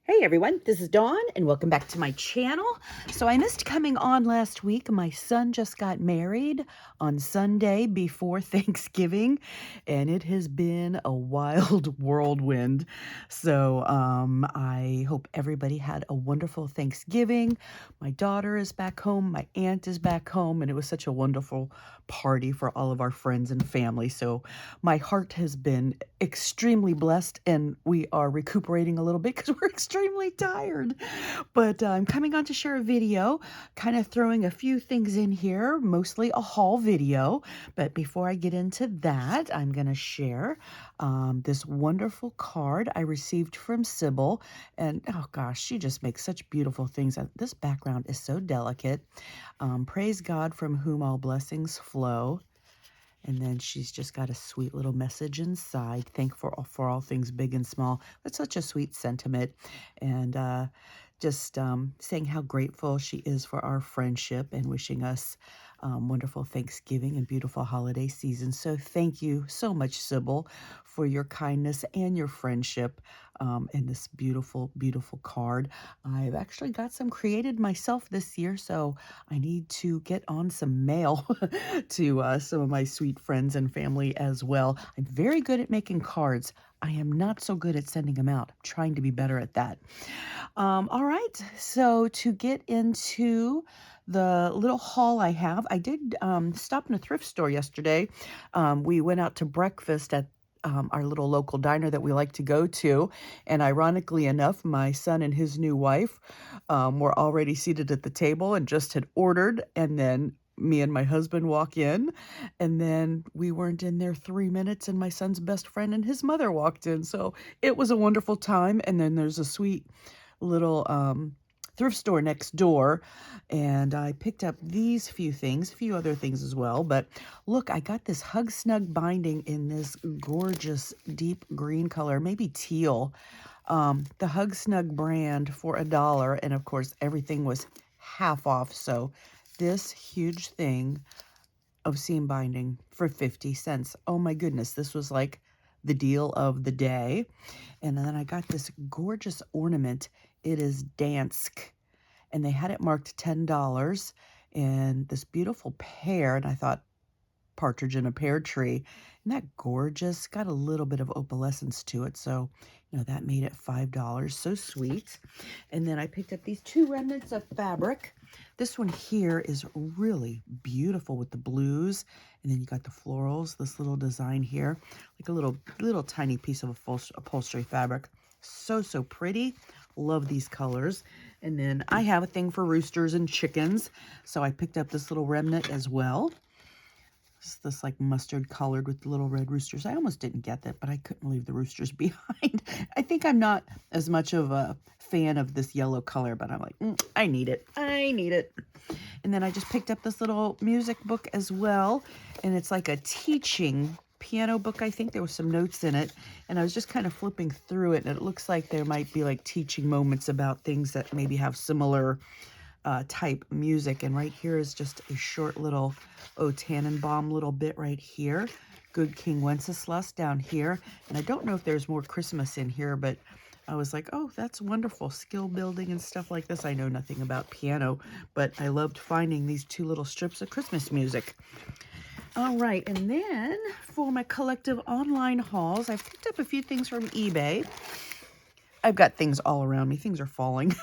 Hey everyone, this is Dawn and welcome back to my channel. So I missed coming on last week. My son just got married on Sunday before Thanksgiving and it has been a wild whirlwind. So I hope everybody had a wonderful Thanksgiving. My daughter is back home, my aunt is back home, and it was such a wonderful party for all of our friends and family. So my heart has been extremely blessed and we are recuperating a little bit because we're extremely tired. But I'm coming on to share a video, kind of throwing a few things in here, mostly a haul video. But before I get into that, I'm going to share this wonderful card I received from Sybil. And oh gosh, she just makes such beautiful things. This background is so delicate. Praise God from whom all blessings flow. And then she's just got a sweet little message inside. Thankful for all things big and small. That's such a sweet sentiment. And just saying how grateful she is for our friendship and wishing us wonderful Thanksgiving and beautiful holiday season. So thank you so much, Sybil, for your kindness and your friendship and this beautiful, beautiful card. I've actually got some created myself this year, so I need to get on some mail to some of my sweet friends and family as well. I'm very good at making cards. I am not so good at sending them out. I'm trying to be better at that. All right, so to get into the little haul I have, I did stop in a thrift store yesterday. We went out to breakfast at our little local diner that we like to go to. And ironically enough, my son and his new wife were already seated at the table and just had ordered. And then me and my husband walk in, and then we weren't in there 3 minutes, and my son's best friend and his mother walked in. So it was a wonderful time. And then there's a sweet little thrift store next door, and I picked up these few things, a few other things as well. But look, I got this Hug Snug binding in this gorgeous deep green color, maybe teal. The Hug Snug brand for $1, and of course everything was half off. So this huge thing of seam binding for 50 cents. Oh my goodness, this was like the deal of the day. And then I got this gorgeous ornament. It is Dansk, and they had it marked $10, and this beautiful pear, and I thought, partridge in a pear tree. Isn't that gorgeous? Got a little bit of opalescence to it, so that made it $5. So sweet. And then I picked up these 2 remnants of fabric. This one here is really beautiful with the blues, and then you got the florals, this little design here, like a little tiny piece of upholstery fabric. So pretty. Love these colors. And then I have a thing for roosters and chickens, so I picked up this little remnant as well. It's this like mustard colored with the little red roosters. I almost didn't get that, but I couldn't leave the roosters behind. I think I'm not as much of a fan of this yellow color, but I'm like, I need it. I need it. And then I just picked up this little music book as well, and it's like a teaching piano book. I think there was some notes in it, and I was just kind of flipping through it, and it looks like there might be like teaching moments about things that maybe have similar type music. And right here is just a short little O Tannenbaum little bit right here. Good King Wenceslas down here. And I don't know if there's more Christmas in here, but I was like, oh, that's wonderful. Skill building and stuff like this. I know nothing about piano, but I loved finding these 2 little strips of Christmas music. All right, and then for my collective online hauls, I've picked up a few things from eBay. I've got things all around me. Things are falling.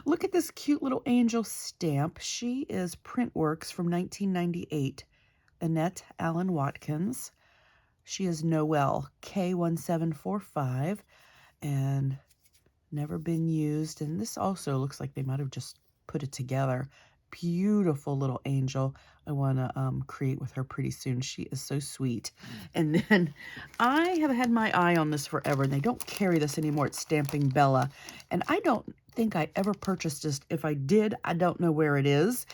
Look at this cute little angel stamp. She is Printworks from 1998. Annette Allen Watkins. She is Noelle, K1745, and never been used. And this also looks like they might have just put it together. Beautiful little angel. I want to create with her pretty soon. She is so sweet. And then I have had my eye on this forever, and they don't carry this anymore. It's Stamping Bella, and I don't think I ever purchased this. If I did, I don't know where it is.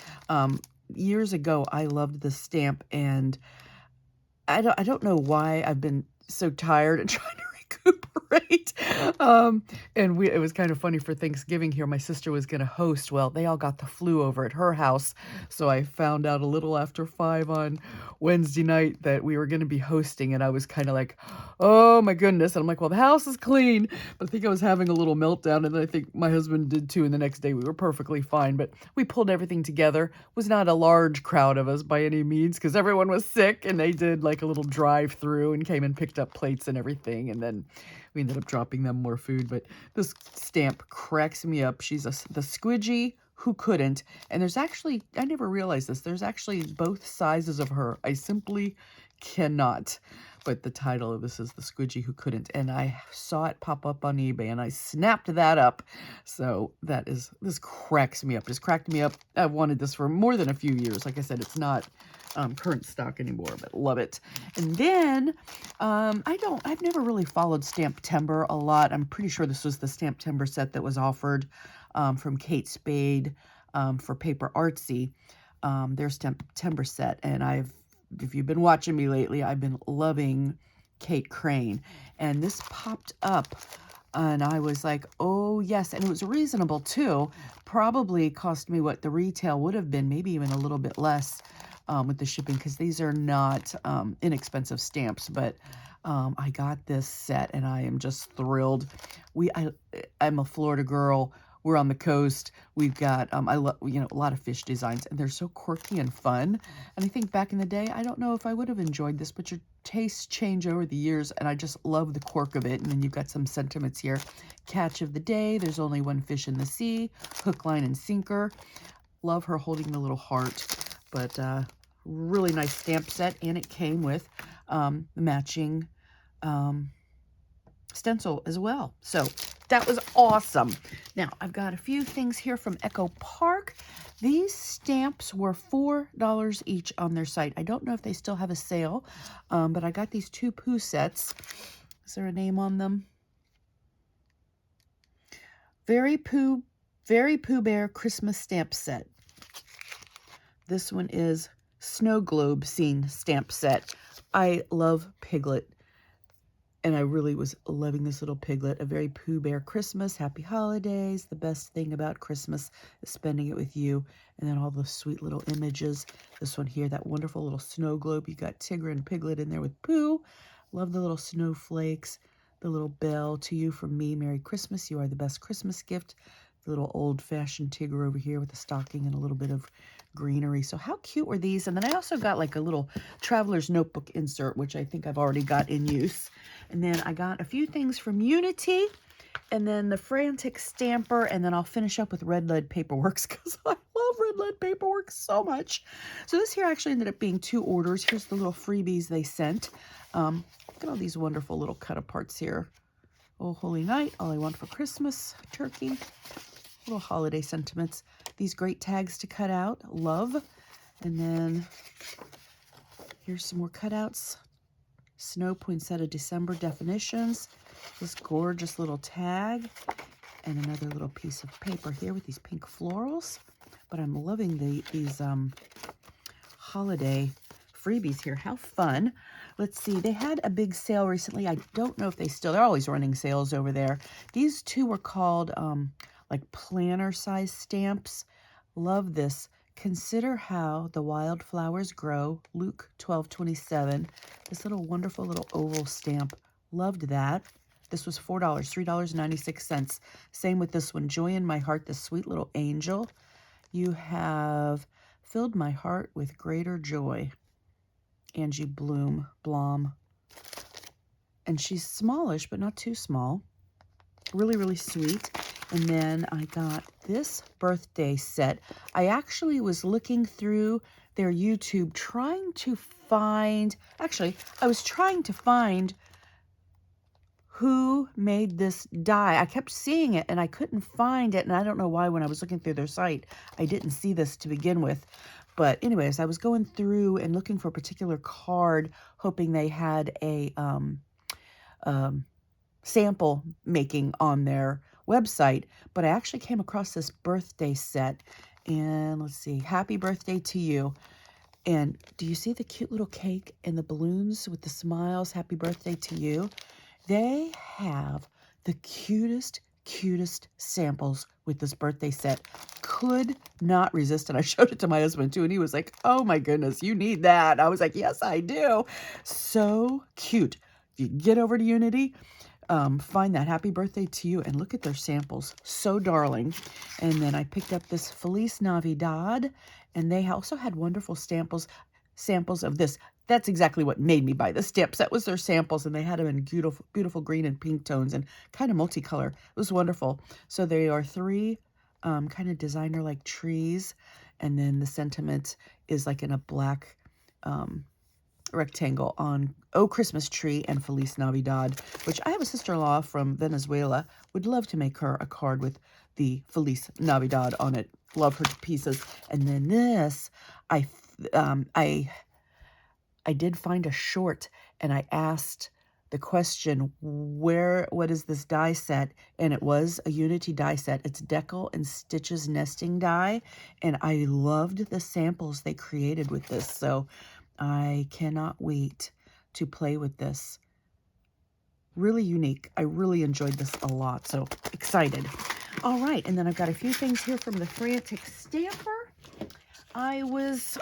Years ago, I loved this stamp, and I don't know why I've been so tired and trying to recuperate. night. And it was kind of funny for Thanksgiving here. My sister was going to host. Well, they all got the flu over at her house. So I found out a little after 5 on Wednesday night that we were going to be hosting. And I was kind of like, oh my goodness. And I'm like, well, the house is clean. But I think I was having a little meltdown. And I think my husband did too. And the next day we were perfectly fine. But we pulled everything together. It was not a large crowd of us by any means because everyone was sick. And they did like a little drive through and came and picked up plates and everything. And then we ended up dropping them more food. But this stamp cracks me up. She's the squidgy who couldn't. And there's actually, I never realized this, there's actually both sizes of her. I simply cannot. But the title of this is The Squidgy Who Couldn't. And I saw it pop up on eBay and I snapped that up. So this cracks me up. This cracked me up. I've wanted this for more than a few years. Like I said, it's not current stock anymore, but love it. And then I've never really followed Stamptember a lot. I'm pretty sure this was the Stamptember set that was offered from Kate Spade for Paper Artsy, their Stamptember set. And if you've been watching me lately, I've been loving Kate Crane. And this popped up and I was like, oh yes. And it was reasonable too. Probably cost me what the retail would have been, maybe even a little bit less with the shipping, because these are not inexpensive stamps. But I got this set and I am just thrilled. I'm a Florida girl. We're on the coast. We've got, I love, a lot of fish designs, and they're so quirky and fun. And I think back in the day, I don't know if I would have enjoyed this, but your tastes change over the years, and I just love the quirk of it. And then you've got some sentiments here. Catch of the day, there's only one fish in the sea, hook, line, and sinker. Love her holding the little heart, but really nice stamp set, and it came with the matching stencil as well. So that was awesome. Now, I've got a few things here from Echo Park. These stamps were $4 each on their site. I don't know if they still have a sale, but I got these 2 Pooh sets. Is there a name on them? Very Pooh Bear Christmas stamp set. This one is Snow Globe Scene stamp set. I love Piglet. And I really was loving this little piglet. A very Pooh Bear Christmas. Happy holidays. The best thing about Christmas is spending it with you. And then all the sweet little images. This one here, that wonderful little snow globe. You got Tigger and Piglet in there with Pooh. Love the little snowflakes. The little bell. To you from me, Merry Christmas. You are the best Christmas gift. The little old-fashioned Tigger over here with a stocking and a little bit of greenery. So how cute were these? And then I also got like a little traveler's notebook insert, which I think I've already got in use. And then I got a few things from Unity, and then the Frantic Stamper, and then I'll finish up with Red Lead Paperworks because I love Red Lead Paperwork so much. So this here actually ended up being 2 orders. Here's the little freebies they sent. Look at all these wonderful little cut-aparts here. Oh, Holy Night, All I Want for Christmas, Turkey. Little holiday sentiments. These great tags to cut out. Love. And then here's some more cutouts. Snow Poinsettia December definitions. This gorgeous little tag. And another little piece of paper here with these pink florals. But I'm loving these holiday freebies here. How fun. Let's see. They had a big sale recently. I don't know if they're always running sales over there. These 2 were called like planner size stamps. Love this. Consider how the wildflowers grow. Luke 12:27. This little wonderful little oval stamp. Loved that. This was $4, $3.96. Same with this one. Joy in my heart, this sweet little angel. You have filled my heart with greater joy. Angie Blom. And she's smallish, but not too small. Really, really sweet. And then I got this birthday set. I actually was looking through their YouTube trying to find, I was trying to find who made this die. I kept seeing it and I couldn't find it. And I don't know why when I was looking through their site, I didn't see this to begin with. But anyways, I was going through and looking for a particular card, hoping they had a sample making on their website, but I actually came across this birthday set, and let's see, happy birthday to you. And do you see the cute little cake and the balloons with the smiles? Happy birthday to you. They have the cutest samples with this birthday set. Could not resist. And I showed it to my husband too. And he was like, oh my goodness, you need that. I was like, yes, I do. So cute. If you get over to Unity, find that. Happy birthday to you. And look at their samples. So darling. And then I picked up this Feliz Navidad. And they also had wonderful samples of this. That's exactly what made me buy the stamps. That was their samples, and they had them in beautiful green and pink tones and kind of multicolor. It was wonderful. So they are three kind of designer-like trees, and then the sentiment is like in a black rectangle on Oh Christmas Tree and Feliz Navidad, which I have a sister-in-law from Venezuela. Would love to make her a card with the Feliz Navidad on it. Love her to pieces. And then this, I did find a short, and I asked the question, what is this die set? And it was a Unity die set. It's Deckle and Stitches nesting die, and I loved the samples they created with this, so I cannot wait to play with this. Really unique. I really enjoyed this a lot, so excited. All right, and then I've got a few things here from the Frantic Stamper. I was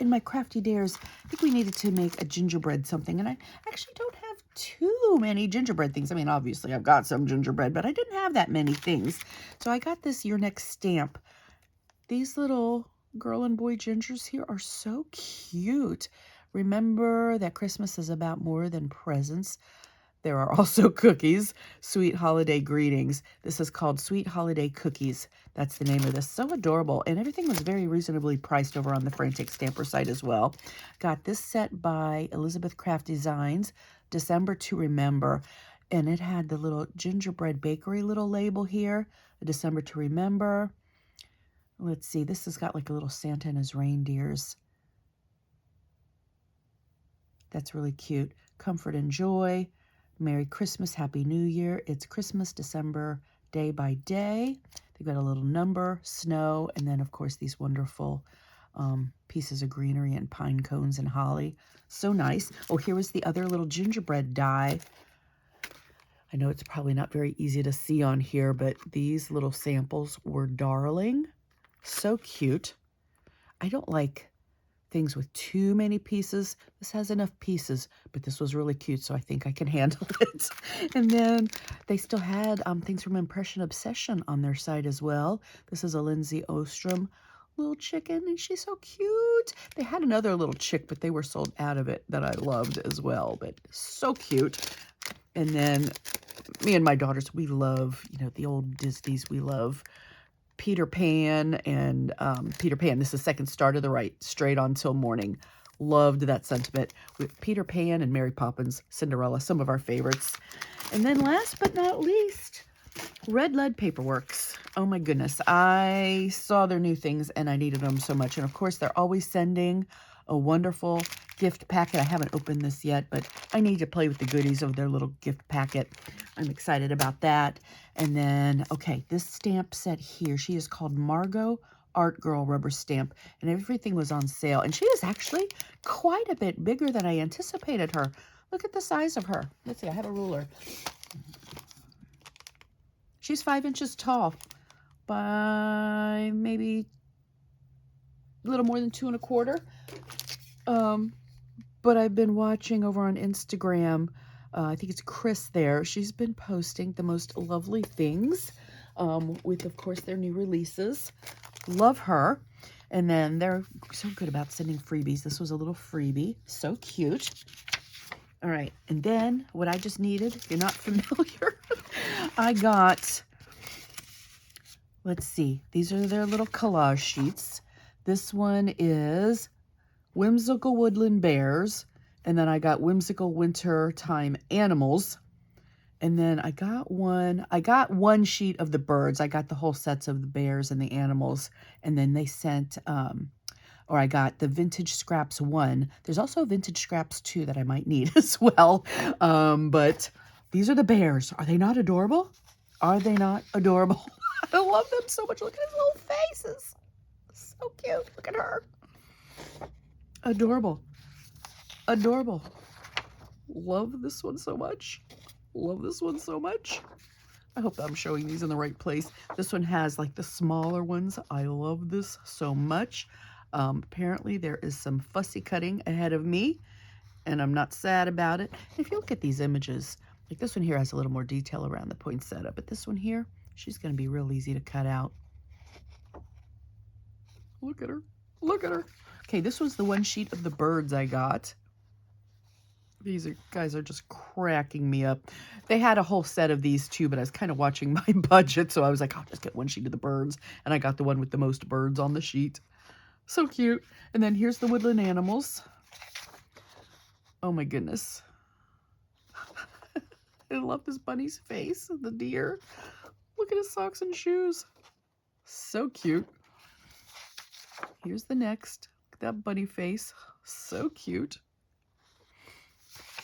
in my crafty dares. I think we needed to make a gingerbread something, and I actually don't have too many gingerbread things. I mean, obviously I've got some gingerbread, but I didn't have that many things. So I got this Your Next stamp. These little girl and boy gingers here are so cute. Remember that Christmas is about more than presents. There are also cookies, Sweet Holiday Greetings. This is called Sweet Holiday Cookies. That's the name of this. So adorable. And everything was very reasonably priced over on the Frantic Stamper site as well. Got this set by Elizabeth Craft Designs, December to Remember. And it had the little gingerbread bakery little label here, December to Remember. Let's see, this has got like a little Santa and his reindeers. That's really cute. Comfort and Joy. Merry Christmas, Happy New Year. It's Christmas, December, day by day. They've got a little number, snow, and then, of course, these wonderful pieces of greenery and pine cones and holly. So nice. Oh, here was the other little gingerbread die. I know it's probably not very easy to see on here, but these little samples were darling. So cute. I don't like things with too many pieces. This has enough pieces, but this was really cute, so I think I can handle it. And then they still had things from Impression Obsession on their site as well. This is a Lindsay Ostrom little chicken, and she's so cute. They had another little chick, but they were sold out of it that I loved as well, but so cute. And then me and my daughters, we love, the old Disneys. We love Peter Pan and Peter Pan. This is Second Star to the Right, Straight on Till Morning. Loved that sentiment with Peter Pan and Mary Poppins, Cinderella, some of our favorites. And then last but not least, Red Lead Paperworks. Oh my goodness. I saw their new things and I needed them so much. And of course, they're always sending a wonderful gift packet. I haven't opened this yet, but I need to play with the goodies of their little gift packet. I'm excited about that. And then, okay, this stamp set here, she is called Margot Art Girl Rubber Stamp, and everything was on sale. And she is actually quite a bit bigger than I anticipated her. Look at the size of her. Let's see, I have a ruler. She's 5 inches tall by maybe a little more than 2 1/4. But I've been watching over on Instagram. I think it's Chris there. She's been posting the most lovely things with, of course, their new releases. Love her. And then they're so good about sending freebies. This was a little freebie. So cute. All right. And then what I just needed, if you're not familiar, I got, let's see, these are their little collage sheets. This one is Whimsical Woodland Bears, and then I got Whimsical Wintertime Animals, and then I got one sheet of the birds. I got the whole sets of the bears and the animals, and then they sent, or I got the Vintage Scraps 1. There's also Vintage Scraps 2 that I might need as well, but these are the bears. Are they not adorable? Are they not adorable? I love them so much. Look at his little faces. So cute. Look at her. Adorable. Adorable. Love this one so much. Love this one so much. I hope I'm showing these in the right place. This one has like the smaller ones. I love this so much. Apparently there is some fussy cutting ahead of me, and I'm not sad about it. If you look at these images, like this one here has a little more detail around the poinsettia, but this one here, she's going to be real easy to cut out. Look at her. Look at her. Okay, this was the one sheet of the birds I got. These guys are just cracking me up. They had a whole set of these too, but I was kind of watching my budget, so I was like, I'll just get one sheet of the birds, and I got the one with the most birds on the sheet. So cute. And then here's the woodland animals. Oh my goodness. I love this bunny's face, the deer. Look at his socks and shoes. So cute. Here's the next. Look at that bunny face. So cute.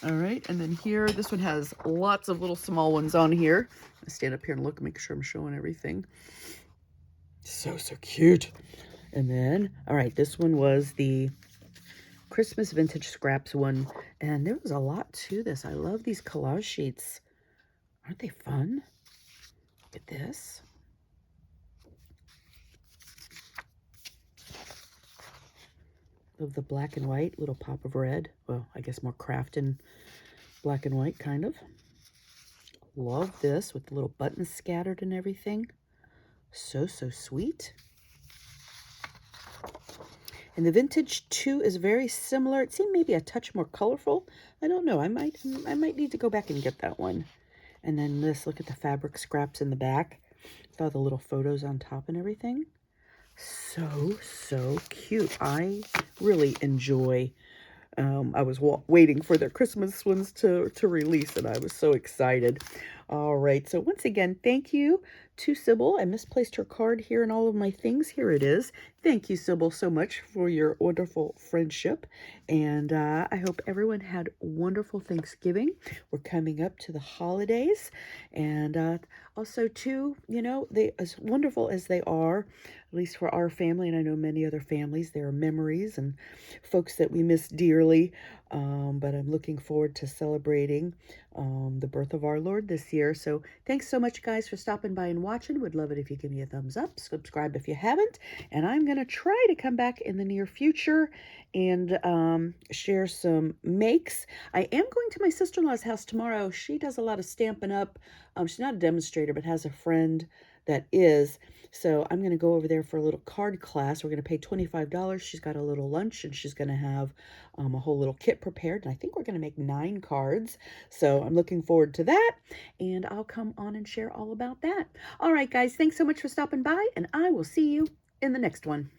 All right, and then here, this one has lots of little small ones on here. I stand up here and look, make sure I'm showing everything. So cute. And then, all right, this one was the Christmas Vintage Scraps one, and there was a lot to this. I love these collage sheets. Aren't they fun? Look at this. Love the black and white, little pop of red. Well, I guess more craft in black and white, kind of. Love this with the little buttons scattered and everything. So sweet. And the Vintage 2 is very similar. It seemed maybe a touch more colorful. I don't know. I might need to go back and get that one. And then this, look at the fabric scraps in the back with all the little photos on top and everything. So cute. I really enjoy. I was waiting for their Christmas ones to release, and I was so excited. All right, so once again, thank you to Sybil. I misplaced her card here in all of my things. Here it is. Thank you, Sybil, so much for your wonderful friendship. And I hope everyone had wonderful Thanksgiving. We're coming up to the holidays. And also, too, you know, as wonderful as they are, at least for our family, and I know many other families, there are memories and folks that we miss dearly. But I'm looking forward to celebrating the birth of our Lord this year. So thanks so much, guys, for stopping by and watching. Would love it if you give me a thumbs up. Subscribe if you haven't. And I'm going to try to come back in the near future and share some makes. I am going to my sister-in-law's house tomorrow. She does a lot of Stampin' Up. She's not a demonstrator, but has a friend that is. So I'm going to go over there for a little card class. We're going to pay $25. She's got a little lunch, and she's going to have a whole little kit prepared. And I think we're going to make 9 cards. So I'm looking forward to that. And I'll come on and share all about that. All right, guys, thanks so much for stopping by, and I will see you in the next one.